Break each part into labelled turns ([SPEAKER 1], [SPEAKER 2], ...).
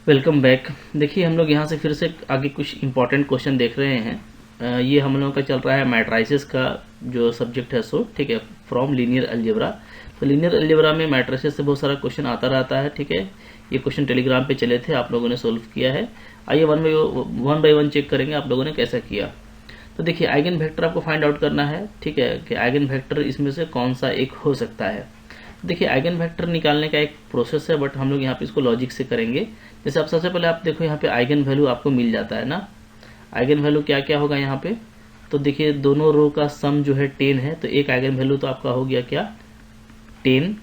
[SPEAKER 1] Welcome back. देखिए हम लोग यहाँ से फिर से आगे कुछ इंपॉर्टेंट क्वेश्चन देख रहे हैं। ये हम लोगों का चल रहा है मैट्राइसिस का जो सब्जेक्ट है, सो ठीक है, फ्रॉम लीनियर अलजेब्रा। तो लीनियर अलजेब्रा में मैट्राइसिस से बहुत सारा क्वेश्चन आता रहता है। ठीक है, ये क्वेश्चन टेलीग्राम पे चले थे, आप लोगों ने सोल्व किया है। आइए वन बाई वन चेक करेंगे आप लोगों ने कैसा किया। तो देखिए आइगन वेक्टर आपको फाइंड आउट करना है। ठीक है, कि आइगन वेक्टर इसमें से कौन सा एक हो सकता है। देखिए आइगन वेक्टर निकालने का एक प्रोसेस है, बट हम लोग यहाँ पे इसको लॉजिक से करेंगे। जैसे आप सबसे पहले आप देखो यहाँ पे आइगन वैल्यू आपको मिल जाता है ना। आइगन वैल्यू क्या क्या होगा यहाँ पे, तो देखिए दोनों रो का सम जो है 10 है, तो एक आइगन वैल्यू तो आपका हो गया क्या 10।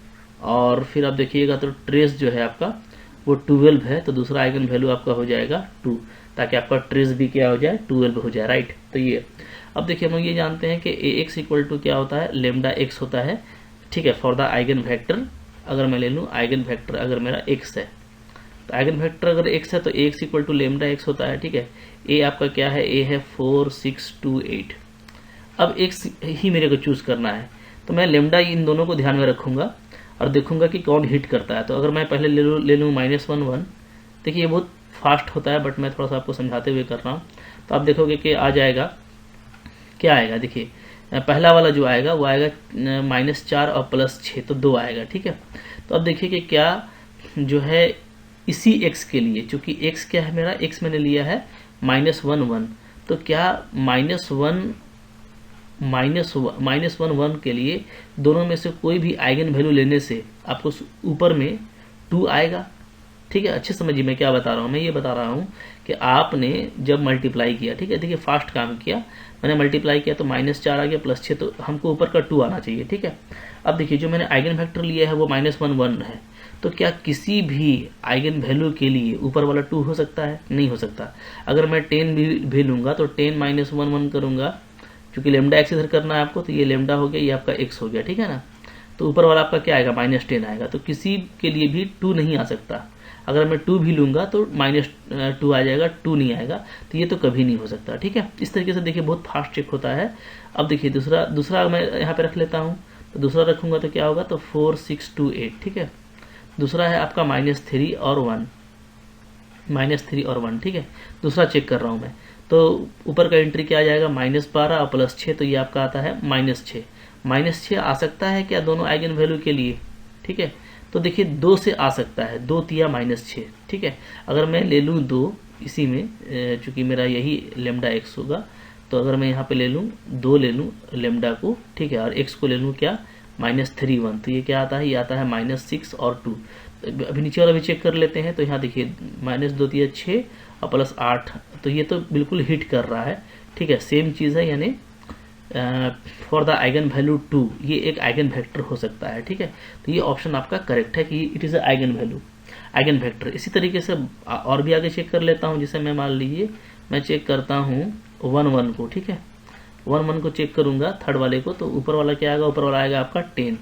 [SPEAKER 1] और फिर आप देखिएगा तो ट्रेस जो है आपका वो 12 है, तो दूसरा आइगन वैल्यू आपका हो जाएगा 2, ताकि आपका ट्रेस भी क्या हो जाए 12 हो जाए, राइट। तो ये अब देखिए हम लोग ये जानते हैं कि ए एक्स इक्वल टू क्या होता है, लेमडा एक्स होता है। ठीक है, फॉर द आइगन वेक्टर अगर मैं ले लूँ, आइगन वेक्टर अगर मेरा एक्स है, तो आइगन वेक्टर अगर एक्स है तो X equal to lambda X होता है। ठीक है, ए आपका क्या है, ए है 4 6 2 8। अब एक्स ही मेरे को चूज करना है, तो मैं लेमडा इन दोनों को ध्यान में रखूंगा और देखूंगा कि कौन हिट करता है। तो अगर मैं पहले ले लूँ -1 1, देखिए ये बहुत फास्ट होता है, बट मैं थोड़ा सा आपको समझाते हुए कर रहा हूँ। तो आप देखोगे कि आ जाएगा, क्या आएगा, देखिए पहला वाला जो आएगा वो आएगा -4 और +6, तो 2 आएगा। ठीक है, तो अब देखिए कि क्या जो है इसी x के लिए, चूंकि x क्या है मेरा, x मैंने लिया है -1 1, तो क्या -1 के लिए दोनों में से कोई भी आइगन वैल्यू लेने से आपको ऊपर में 2 आएगा। ठीक है, अच्छे समझिए मैं क्या बता रहा हूँ। मैं ये बता रहा हूँ कि आपने जब मल्टीप्लाई किया, ठीक है, देखिए फास्ट काम किया, मैंने मल्टीप्लाई किया तो -4 आ गया, +6, तो हमको ऊपर का 2 आना चाहिए। ठीक है, अब देखिए जो मैंने आइगन वेक्टर लिया है वो -1 1 है, तो क्या किसी भी आइगन वैल्यू के लिए ऊपर वाला 2 हो सकता है? नहीं हो सकता। अगर मैं 10 भी लूंगा तो 10 -1 1 करूंगा, क्योंकि लेमडा एक्स इधर करना है आपको, तो ये लेमडा हो गया, ये आपका एक्स हो गया। ठीक है ना, तो ऊपर वाला आपका क्या आएगा, -10 आएगा, तो किसी के लिए भी 2 नहीं आ सकता। अगर मैं 2 भी लूंगा तो -2 आ जाएगा, 2 नहीं आएगा, तो ये तो कभी नहीं हो सकता। ठीक है, इस तरीके से देखिए बहुत फास्ट चेक होता है। अब देखिए दूसरा मैं यहाँ पे रख लेता हूँ, तो दूसरा रखूंगा तो क्या होगा, तो 4 6 2 8। ठीक है, दूसरा है आपका -3 और 1, -3 और 1। ठीक है, दूसरा चेक कर रहा हूँ मैं, तो ऊपर का एंट्री क्या आ जाएगा, -12 और +6, तो ये आपका आता है -6। -6 आ सकता है क्या दोनों आइगन वैल्यू के लिए? ठीक है, तो देखिए 2 से आ सकता है, 2 तिया -6। ठीक है, अगर मैं ले लूँ 2 इसी में, चूंकि मेरा यही लेमडा एक्स होगा, तो अगर मैं यहाँ पे ले लूँ 2 ले लूँ लेमडा को, ठीक है, और एक्स को ले लूँ क्या -3 1, तो ये क्या आता है, ये आता है -6 और 2। अभी नीचे वाला भी चेक कर लेते हैं, तो यहाँ देखिए -2 तिया 6 और +8, तो ये तो बिल्कुल हिट कर रहा है। ठीक है, सेम चीज़ है, यानी फॉर द आइगन वैल्यू 2 ये एक आइगन वेक्टर हो सकता है। ठीक है, तो ये ऑप्शन आपका करेक्ट है कि it is a eigen value, eigen vector. इसी तरीके से और भी आगे चेक कर लेता हूँ, जैसे मैं मान लीजिए मैं चेक करता हूँ 1 1 को। ठीक है, 1 1 को चेक करूंगा थर्ड वाले को, तो ऊपर वाला क्या आएगा, ऊपर वाला आएगा आपका 10।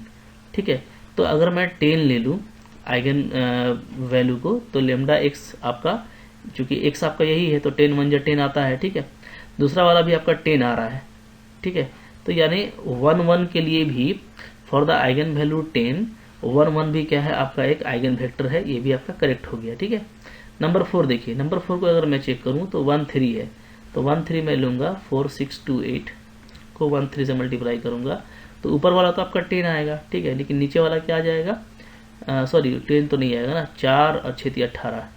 [SPEAKER 1] ठीक है, तो अगर मैं 10 ले लूँ आइगन वैल्यू को, तो लेमडा एक्स आपका, चूंकि एक्स आपका यही है, तो 10 1 या 10 आता है। ठीक है, दूसरा वाला भी आपका 10 आ रहा है। ठीक है, तो यानी 1 1 के लिए भी फॉर द आइगन वैल्यू 10 1 1 भी क्या है आपका एक आइगन वेक्टर है, ये भी आपका करेक्ट हो गया। ठीक है, नंबर 4 देखिए, नंबर 4 को अगर मैं चेक करूं तो 1 3 है, तो 1 3 मैं लूंगा 4 6 2 8 को 1 3 से मल्टीप्लाई करूंगा, तो ऊपर वाला तो आपका 10 आएगा। ठीक है, लेकिन नीचे वाला क्या आ जाएगा, सॉरी 10 तो नहीं आएगा ना, 4 और 6 18,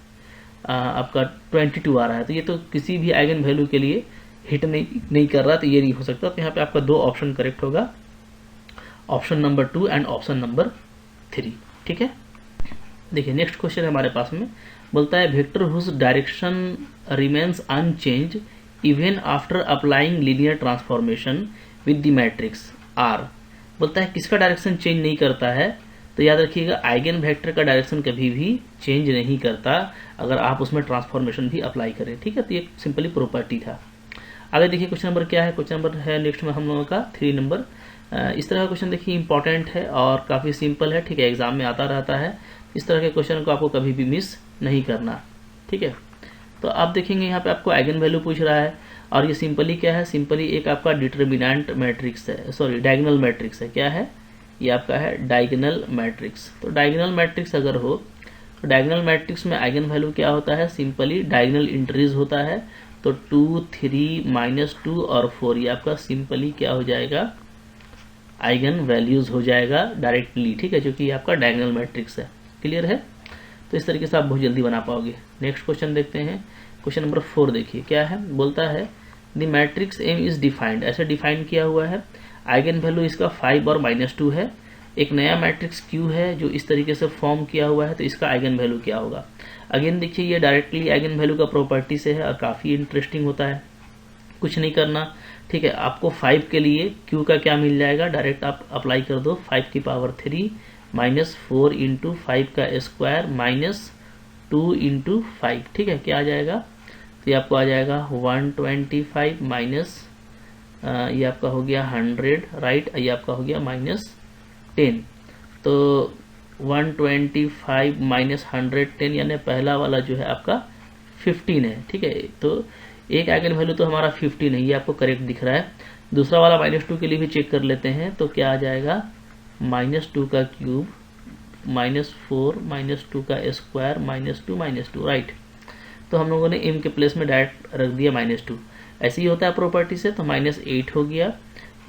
[SPEAKER 1] आपका 22 आ रहा है, तो ये तो किसी भी आइगन वैल्यू के लिए हिट नहीं कर रहा, तो ये नहीं हो सकता। तो यहाँ पे आपका 2 ऑप्शन करेक्ट होगा, option number 2 and option number 3। ठीक है, देखिए नेक्स्ट क्वेश्चन है हमारे पास में, बोलता है vector whose direction remains unchange even after applying linear transformation with the matrix R. बोलता है किसका डायरेक्शन चेंज नहीं करता है, तो याद रखिएगा आइगन वेक्टर का डायरेक्शन कभी भी चेंज नहीं करता अगर आप उसमें ट्रांसफॉर्मेशन भी अप्लाई करें। ठीक है, तो ये सिंपली प्रॉपर्टी था। आगे देखिए क्वेश्चन नंबर क्या है, क्वेश्चन नंबर है नेक्स्ट में हम लोगों का 3 नंबर। इस तरह का क्वेश्चन देखिए इंपॉर्टेंट है और काफ़ी सिंपल है। ठीक है, एग्जाम में आता रहता है, इस तरह के क्वेश्चन को आपको कभी भी मिस नहीं करना। ठीक है, तो आप देखेंगे यहाँ पे आपको आइगन वैल्यू पूछ रहा है, और ये सिंपली क्या है, सिंपली एक आपका डिटर्मिनेंट मैट्रिक्स है, सॉरी डायगोनल मैट्रिक्स है। क्या है ये आपका है, डायगोनल मैट्रिक्स। तो डायगोनल मैट्रिक्स अगर हो तो डायगोनल मैट्रिक्स में आइगन वैल्यू क्या होता है, सिंपली डायगोनल इंट्रीज होता है। तो 2, 3, -2 और 4 ये आपका सिंपली क्या हो जाएगा, आइगन वैल्यूज हो जाएगा डायरेक्टली, ठीक है, क्योंकि ये आपका डायगोनल मैट्रिक्स है। क्लियर है? तो इस तरीके से आप बहुत जल्दी बना पाओगे। नेक्स्ट क्वेश्चन देखते हैं, क्वेश्चन नंबर 4 देखिए क्या है, बोलता है the matrix M is defined, ऐसे डिफाइन किया हुआ है, आइगन वैल्यू इसका 5 और -2 है। एक नया मैट्रिक्स क्यू है जो इस तरीके से फॉर्म किया हुआ है, तो इसका आइगन वैल्यू क्या होगा। अगेन देखिए ये डायरेक्टली आइगन वैल्यू का प्रॉपर्टी से है और काफ़ी इंटरेस्टिंग होता है। कुछ नहीं करना, ठीक है, आपको 5 के लिए क्यू का क्या मिल जाएगा, डायरेक्ट आप अप्लाई कर दो 5 की पावर 3 -4 इंटू 5 का स्क्वायर -2 इंटू 5, ठीक है, क्या आ जाएगा, तो ये आपको आ जाएगा 125 माइनस ये आपका हो गया 100, राइट, ये आपका हो गया -10। तो 125 माइनस 110 यानी पहला वाला जो है आपका 15 है, ठीक है। तो एक आइगन वैल्यू तो हमारा 15 है, ये आपको करेक्ट दिख रहा है। दूसरा वाला -2 के लिए भी चेक कर लेते हैं, तो क्या आ जाएगा, -2 का क्यूब -4 -2 का स्क्वायर -2 राइट। तो हम लोगों ने m के प्लेस में डायरेक्ट रख दिया -2, ऐसे ही होता है प्रॉपर्टी से। तो -8 हो गया,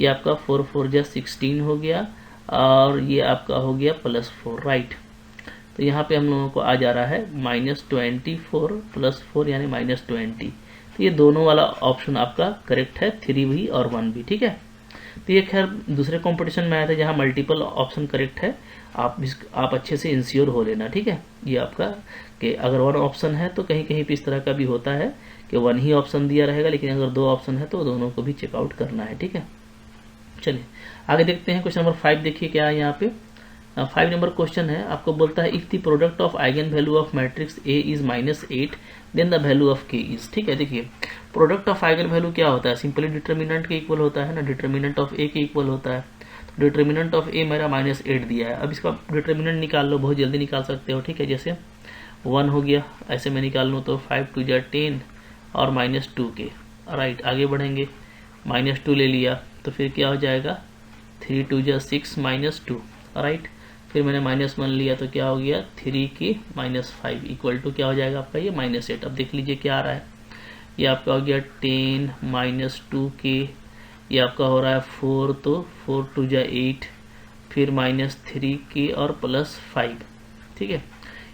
[SPEAKER 1] ये आपका 4 4 जा 16 हो गया, और ये आपका हो गया +4 राइट। तो यहाँ पे हम लोगों को आ जा रहा है -24 +4 यानी -20। तो ये दोनों वाला ऑप्शन आपका करेक्ट है, 3 भी और 1 भी, ठीक है। तो ये खैर दूसरे कंपटीशन में आया था जहाँ मल्टीपल ऑप्शन करेक्ट है, आप अच्छे से इंश्योर हो लेना, ठीक है। ये आपका कि अगर 1 ऑप्शन है तो कहीं कहीं पे इस तरह का भी होता है कि 1 ही ऑप्शन दिया रहेगा, लेकिन अगर 2 ऑप्शन है तो दोनों को भी चेकआउट करना है, ठीक है। चलिए आगे देखते हैं, क्वेश्चन नंबर 5 देखिए क्या है यहाँ पे। 5 नंबर क्वेश्चन है, आपको बोलता है if the product of eigen value of matrix A is -8 then the value of K is, ठीक है। देखिए प्रोडक्ट ऑफ आइगन वैल्यू क्या होता है, सिंपली डिटर्मिनेंट के इक्वल होता है ना, डिटर्मिनेंट ऑफ ए के इक्वल होता है। तो डिटर्मिनेंट ऑफ ए मेरा -8 दिया है, अब इसका डिटर्मिनेंट निकाल लो, बहुत जल्दी निकाल सकते हो, ठीक है। जैसे 1 हो गया, ऐसे मैं निकाल लूँ तो 5 2 जा 10 और -2 के, राइट। आगे बढ़ेंगे, -2 ले लिया तो फिर क्या हो जाएगा, 3 2 जा 6 -2, राइट। फिर मैंने -1 लिया तो क्या हो गया, 3 की -5 इक्वल टू क्या हो जाएगा आपका ये -8। अब देख लीजिए क्या आ रहा है, ये आपका हो गया 10 -2 के, ये आपका हो रहा है 4, तो 4 2 जा 8, फिर -3 के और +5, ठीक है,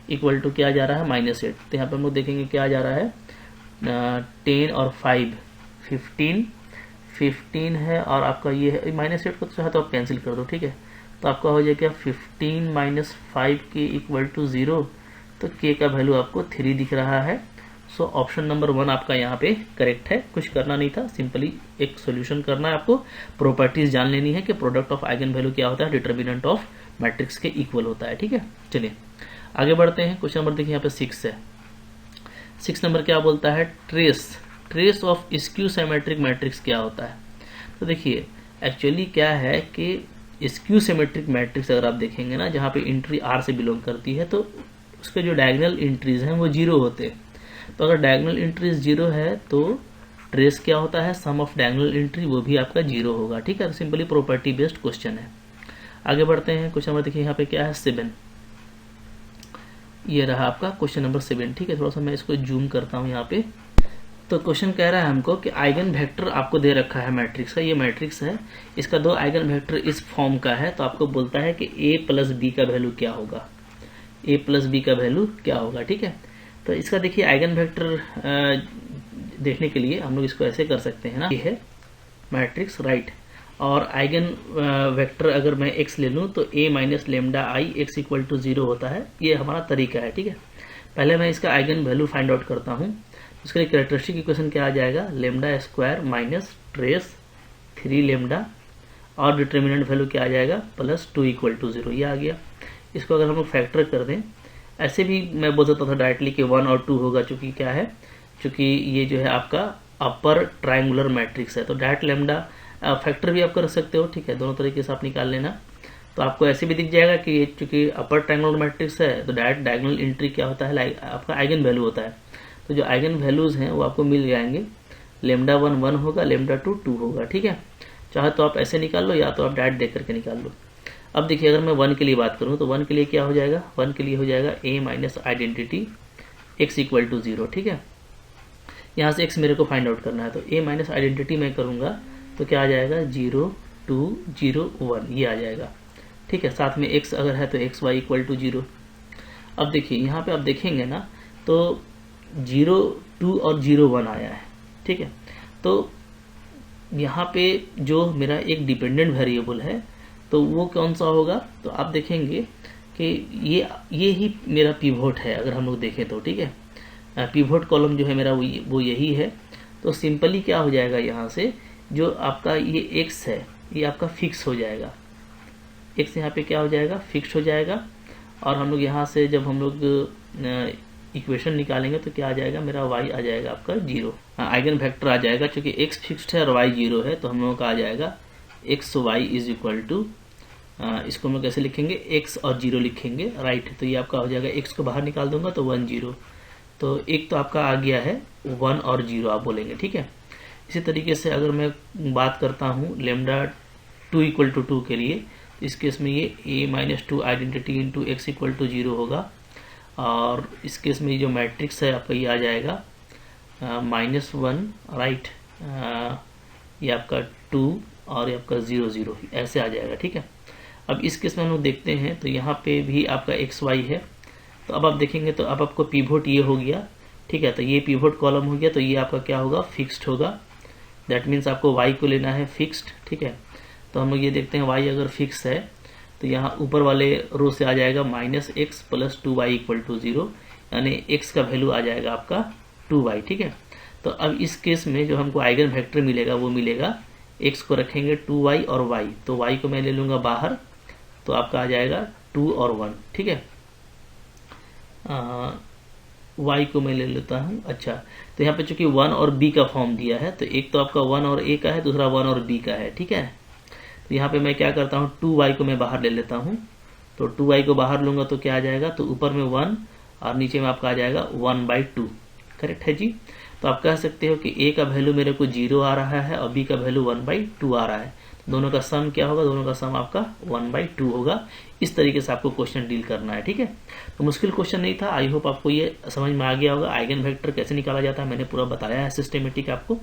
[SPEAKER 1] इक्वल टू क्या जा रहा है -8। तो यहाँ पे हम लोग देखेंगे क्या जा रहा है, 10 और 5 15 है, और आपका ये है -8 को तो चाहे तो आप कैंसिल कर दो, ठीक है। तो आपका हो जाएगा 15 - 5 के इक्वल टू 0, तो के का वैल्यू आपको 3 दिख रहा है। सो ऑप्शन नंबर 1 आपका यहाँ पे करेक्ट है, कुछ करना नहीं था, सिंपली एक सोल्यूशन करना है आपको, प्रॉपर्टीज जान लेनी है कि प्रोडक्ट ऑफ आइगन वैल्यू क्या होता है, डिटर्मिनेंट ऑफ मैट्रिक्स के इक्वल होता है, ठीक है। चलिए आगे बढ़ते हैं, क्वेश्चन नंबर देखिए यहाँ पे 6 है। 6 नंबर क्या बोलता है, trace of skew symmetric matrix क्या होता है। तो देखिए एक्चुअली क्या है कि स्क्यू सिमेट्रिक मैट्रिक्स अगर आप देखेंगे ना, जहाँ पे एंट्री R से बिलोंग करती है, तो उसके जो डायगोनल एंट्रीज हैं वो 0 होते हैं। तो अगर डायगोनल एंट्रीज 0 है तो ट्रेस क्या होता है, सम ऑफ डायगोनल एंट्री, वो भी आपका 0 होगा, ठीक है। तो सिंपली प्रॉपर्टी बेस्ड क्वेश्चन है। आगे बढ़ते हैं, क्वेश्चन नंबर देखिए यहाँ पे क्या है, 7। ये रहा आपका क्वेश्चन नंबर 7, ठीक है। थोड़ा सा मैं इसको जूम करता हूँ यहाँ पे। तो क्वेश्चन कह रहा है हमको कि आइगन वेक्टर आपको दे रखा है मैट्रिक्स का, ये मैट्रिक्स है, इसका 2 आइगन वेक्टर इस फॉर्म का है। तो आपको बोलता है कि a + b का वैल्यू क्या होगा, a + b का वैल्यू क्या होगा, ठीक है। तो इसका देखिए आइगन वेक्टर देखने के लिए हम लोग इसको ऐसे कर सकते हैं ना, ये है मैट्रिक्स, राइट। और आइगन वेक्टर अगर मैं x ले लूँ तो a - λI x = 0 होता है, ये हमारा तरीका है, ठीक है। पहले मैं इसका आइगन वैल्यू फाइंड आउट करता हूँ। उसके लिए कैरेक्टरिस्टिक इक्वेशन क्या आ जाएगा, λ² - ट्रेस 3 λ, और डिटर्मिनेंट वैल्यू क्या आ जाएगा, +2 = 0, ये आ गया। इसको अगर हम लोग फैक्टर कर दें, ऐसे भी मैं बोल सकता था डायरेक्टली कि 1 और 2 होगा, चूंकि क्या है, चूंकि ये जो है आपका अपर ट्रायंगुलर मैट्रिक्स है। तो डायरेक्ट लैम्डा फैक्टर भी आप कर सकते हो, ठीक है, दोनों तरीके से आप निकाल लेना। तो आपको ऐसे भी दिख जाएगा कि चूंकि अपर ट्रायंगुलर मैट्रिक्स है तो डायरेक्ट डायगोनल एंट्री क्या होता है, आपका आइगन वैल्यू होता है। तो जो आइगन वैल्यूज हैं वो आपको मिल जाएंगे, λ1 1 होगा, λ2 2 होगा, ठीक है। चाहे तो आप ऐसे निकाल लो या तो आप डायरेक्ट देख करके निकाल लो। अब देखिए अगर मैं 1 के लिए बात करूँ तो 1 के लिए क्या हो जाएगा, 1 के लिए हो जाएगा a minus identity x equal to 0, ठीक है। यहाँ से x मेरे को फाइंड आउट करना है, तो a माइनस आइडेंटिटी मैं करूँगा तो क्या आ जाएगा 0 2 0 1 ये आ जाएगा, ठीक है। साथ में x अगर है तो x y इक्वल टू 0। अब देखिए यहाँ पे आप देखेंगे ना तो 0 2 और 0 1 आया है, ठीक है। तो यहाँ पे जो मेरा एक डिपेंडेंट वेरिएबल है तो वो कौन सा होगा, तो आप देखेंगे कि ये ही मेरा पिवोट है अगर हम लोग देखें तो, ठीक है। पिवोट कॉलम जो है मेरा वो यही है। तो सिंपली क्या हो जाएगा, यहाँ से जो आपका ये x है ये आपका फिक्स हो जाएगा, x यहाँ पे क्या हो जाएगा फिक्स हो जाएगा। और हम लोग यहाँ से जब हम लोग इक्वेशन निकालेंगे तो क्या आ जाएगा, मेरा y आ जाएगा आपका 0, आइगन वेक्टर आ जाएगा। क्योंकि x फिक्स्ड है और y 0 है तो हम लोगों का आ जाएगा X Y is equal to, इसको हम लोग कैसे लिखेंगे, x और 0 लिखेंगे, राइट। तो ये आपका हो जाएगा, x को बाहर निकाल दूंगा तो 1 0, तो एक तो आपका आ गया है 1 और 0 आप बोलेंगे, ठीक है। इसी तरीके से अगर मैं बात करता हूँ लेमडा 2 इक्वल टू 2 के लिए, इस केस में ये a minus 2 identity into X equal to 0 होगा। और इस केस में जो मैट्रिक्स है आपका ये आ जाएगा -1, राइट, ये आपका 2 और ये आपका 0 0 ऐसे आ जाएगा, ठीक है। अब इस केस में हम लोग देखते हैं तो यहाँ पे भी आपका एक्स वाई है। तो अब आप देखेंगे तो अब आपको पिवोट ये हो गया, ठीक है। तो ये पिवोट कॉलम हो गया, तो ये आपका क्या होगा फिक्स्ड होगा। दैट मीन्स आपको y को लेना है फिक्स्ड, ठीक है। तो हम लोग ये देखते हैं y अगर फिक्स है तो यहाँ ऊपर वाले रो से आ जाएगा -x plus 2y equal to 0, यानी x का वैल्यू आ जाएगा आपका 2y, ठीक है। तो अब इस केस में जो हमको आइगन वेक्टर मिलेगा वो मिलेगा, x को रखेंगे 2y और y, तो y को मैं ले लूँगा बाहर तो आपका आ जाएगा 2 और 1, ठीक है। y को मैं ले लेता हूँ, अच्छा। तो यहाँ पे चूंकि 1 और b का फॉर्म दिया है तो एक तो आपका 1 और a का है, दूसरा 1 और b का है, ठीक है। तो यहाँ पे मैं क्या करता हूँ 2y को मैं बाहर ले लेता हूँ, तो 2y को बाहर लूँगा तो क्या आ जाएगा, तो ऊपर में 1 और नीचे में आपका आ जाएगा 1/2, करेक्ट है जी। तो आप कह सकते हो कि a का वैल्यू मेरे को 0 आ रहा है और b का वैल्यू 1/2 आ रहा है, दोनों का सम क्या होगा, दोनों का सम आपका 1/2 होगा। इस तरीके से आपको क्वेश्चन डील करना है, ठीक है। तो मुश्किल क्वेश्चन नहीं था, आई होप आपको ये समझ में आ गया होगा। आइगन वेक्टर कैसे निकाला जाता है मैंने पूरा बताया है सिस्टेमेटिक आपको,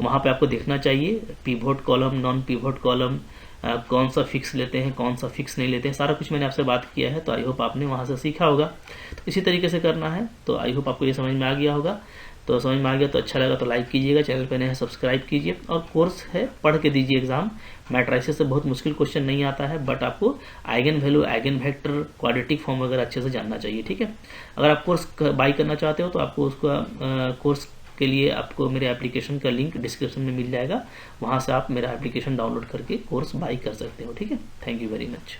[SPEAKER 1] वहाँ पे आपको देखना चाहिए pivot column, non pivot column, कौन सा फिक्स लेते हैं कौन सा फिक्स नहीं लेते हैं, सारा कुछ मैंने आपसे बात किया है। तो आई होप आपने वहाँ से सीखा होगा, तो इसी तरीके से करना है। तो आई होप आपको ये समझ में आ गया होगा। तो समझ में आ गया तो अच्छा लगा तो लाइक कीजिएगा, चैनल पे नए हैं सब्सक्राइब कीजिए, और कोर्स है पढ़ के दीजिए एग्जाम। मैट्रिसेस से बहुत मुश्किल क्वेश्चन नहीं आता है, बट आपको eigen value, eigen vector, quadratic form वगैरह अच्छे से जानना चाहिए, ठीक है। अगर आप कोर्स बाई करना चाहते हो तो आपको उसका कोर्स के लिए आपको मेरे एप्लीकेशन का लिंक डिस्क्रिप्शन में मिल जाएगा, वहाँ से आप मेरा एप्लीकेशन डाउनलोड करके कोर्स बाई कर सकते हो, ठीक है। Thank you very much.